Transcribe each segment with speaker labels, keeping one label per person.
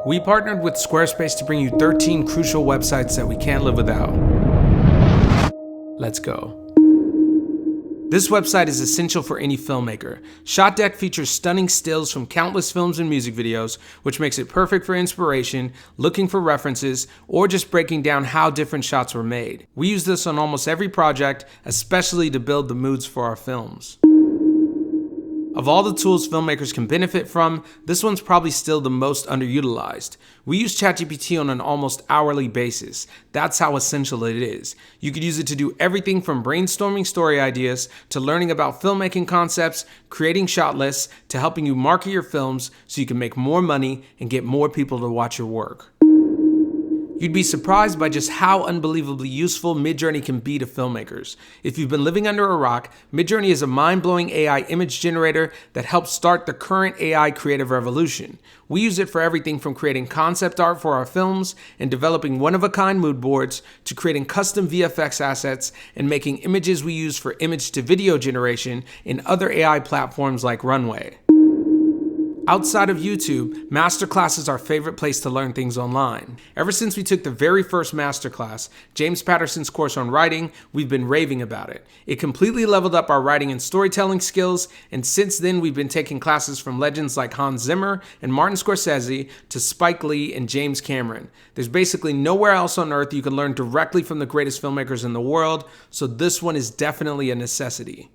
Speaker 1: We partnered with Squarespace to bring you 13 crucial websites that we can't live without. Let's go. This website is essential for any filmmaker. ShotDeck features stunning stills from countless films and music videos, which makes it perfect for inspiration, looking for references, or just breaking down how different shots were made. We use this on almost every project, especially to build the moods for our films. Of all the tools filmmakers can benefit from, this one's probably still the most underutilized. We use ChatGPT on an almost hourly basis. That's how essential it is. You could use it to do everything from brainstorming story ideas, to learning about filmmaking concepts, creating shot lists, to helping you market your films so you can make more money and get more people to watch your work. You'd be surprised by just how unbelievably useful Midjourney can be to filmmakers. If you've been living under a rock, Midjourney is a mind-blowing AI image generator that helps start the current AI creative revolution. We use it for everything from creating concept art for our films and developing one-of-a-kind mood boards to creating custom VFX assets and making images we use for image-to-video generation in other AI platforms like Runway. Outside of YouTube, MasterClass is our favorite place to learn things online. Ever since we took the very first MasterClass, James Patterson's course on writing, we've been raving about it. It completely leveled up our writing and storytelling skills, and since then we've been taking classes from legends like Hans Zimmer and Martin Scorsese to Spike Lee and James Cameron. There's basically nowhere else on earth you can learn directly from the greatest filmmakers in the world, so this one is definitely a necessity.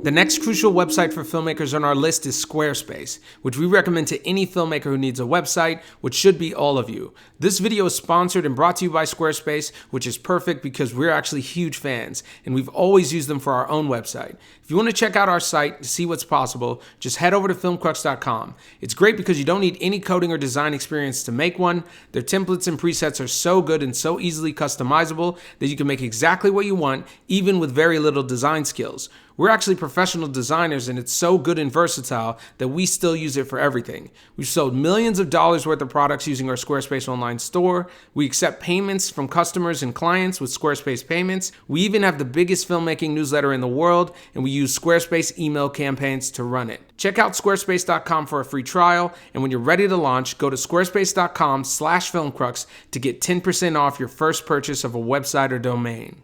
Speaker 1: The next crucial website for filmmakers on our list is Squarespace, which we recommend to any filmmaker who needs a website, which should be all of you. This video is sponsored and brought to you by Squarespace, which is perfect because we're actually huge fans, and we've always used them for our own website. If you want to check out our site to see what's possible, just head over to filmcrux.com. It's great because you don't need any coding or design experience to make one. Their templates and presets are so good and so easily customizable that you can make exactly what you want, even with very little design skills. We're actually professional designers, and it's so good and versatile that we still use it for everything. We've sold millions of dollars worth of products using our Squarespace online store. We accept payments from customers and clients with Squarespace payments. We even have the biggest filmmaking newsletter in the world, and we use Squarespace email campaigns to run it. Check out squarespace.com for a free trial, and when you're ready to launch, go to squarespace.com/filmcrux to get 10% off your first purchase of a website or domain.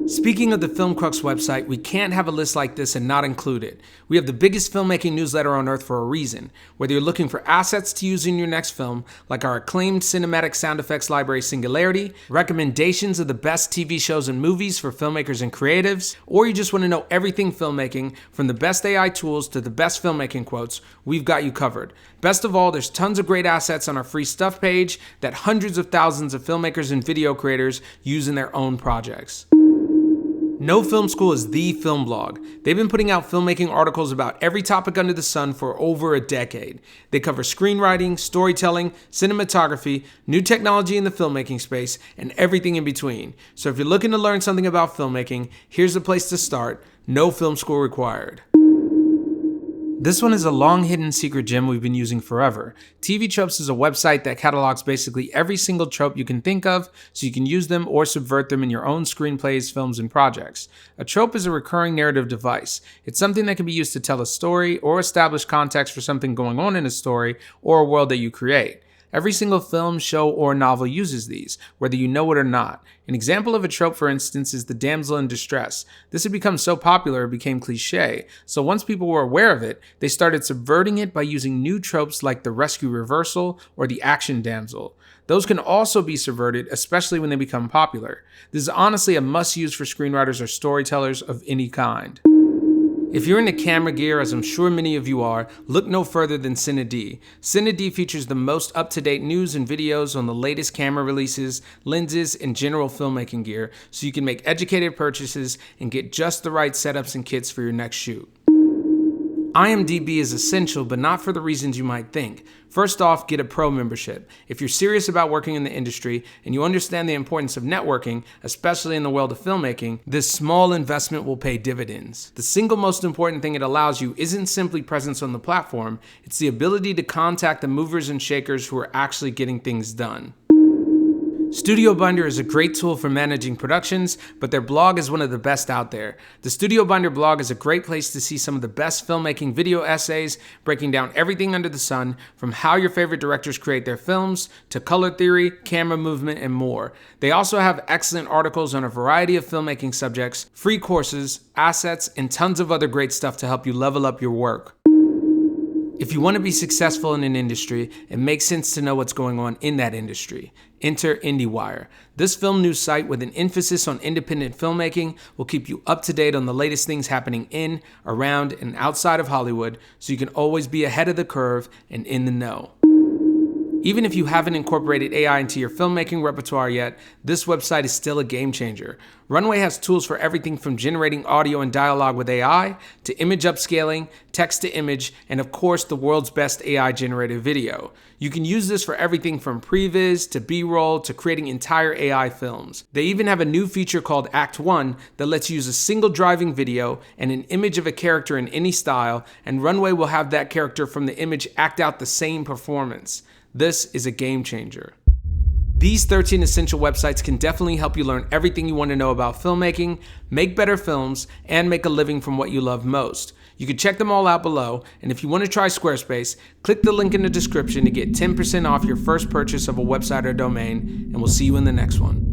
Speaker 1: Speaking of the FilmCrux website, we can't have a list like this and not include it. We have the biggest filmmaking newsletter on earth for a reason. Whether you're looking for assets to use in your next film, like our acclaimed cinematic sound effects library SINGULARITY, recommendations of the best TV shows and movies for filmmakers and creatives, or you just want to know everything filmmaking, from the best AI tools to the best filmmaking quotes, we've got you covered. Best of all, there's tons of great assets on our free stuff page that hundreds of thousands of filmmakers and video creators use in their own projects. No Film School is the film blog. They've been putting out filmmaking articles about every topic under the sun for over a decade. They cover screenwriting, storytelling, cinematography, new technology in the filmmaking space, and everything in between. So if you're looking to learn something about filmmaking, here's the place to start. No Film School required. This one is a long hidden secret gem we've been using forever. TV Tropes is a website that catalogs basically every single trope you can think of, so you can use them or subvert them in your own screenplays, films, and projects. A trope is a recurring narrative device. It's something that can be used to tell a story or establish context for something going on in a story or a world that you create. Every single film, show, or novel uses these, whether you know it or not. An example of a trope, for instance, is the damsel in distress. This had become so popular it became cliche, so once people were aware of it, they started subverting it by using new tropes like the rescue reversal or the action damsel. Those can also be subverted, especially when they become popular. This is honestly a must-use for screenwriters or storytellers of any kind. If you're into camera gear, as I'm sure many of you are, look no further than CineD. CineD features the most up-to-date news and videos on the latest camera releases, lenses, and general filmmaking gear, so you can make educated purchases and get just the right setups and kits for your next shoot. IMDB is essential, but not for the reasons you might think. First off, get a pro membership. If you're serious about working in the industry and you understand the importance of networking, especially in the world of filmmaking, this small investment will pay dividends. The single most important thing it allows you isn't simply presence on the platform, it's the ability to contact the movers and shakers who are actually getting things done. StudioBinder is a great tool for managing productions, but their blog is one of the best out there. The StudioBinder blog is a great place to see some of the best filmmaking video essays, breaking down everything under the sun, from how your favorite directors create their films, to color theory, camera movement, and more. They also have excellent articles on a variety of filmmaking subjects, free courses, assets, and tons of other great stuff to help you level up your work. If you want to be successful in an industry, it makes sense to know what's going on in that industry. Enter Indiewire. This film news site with an emphasis on independent filmmaking will keep you up to date on the latest things happening in, around, and outside of Hollywood, so you can always be ahead of the curve and in the know. Even if you haven't incorporated AI into your filmmaking repertoire yet, this website is still a game changer. Runway has tools for everything from generating audio and dialogue with AI, to image upscaling, text to image, and of course the world's best AI-generated video. You can use this for everything from previs to B-roll to creating entire AI films. They even have a new feature called Act 1 that lets you use a single driving video and an image of a character in any style, and Runway will have that character from the image act out the same performance. This is a game changer. These 13 essential websites can definitely help you learn everything you want to know about filmmaking, make better films, and make a living from what you love most. You can check them all out below, and if you want to try Squarespace, click the link in the description to get 10% off your first purchase of a website or domain, and we'll see you in the next one.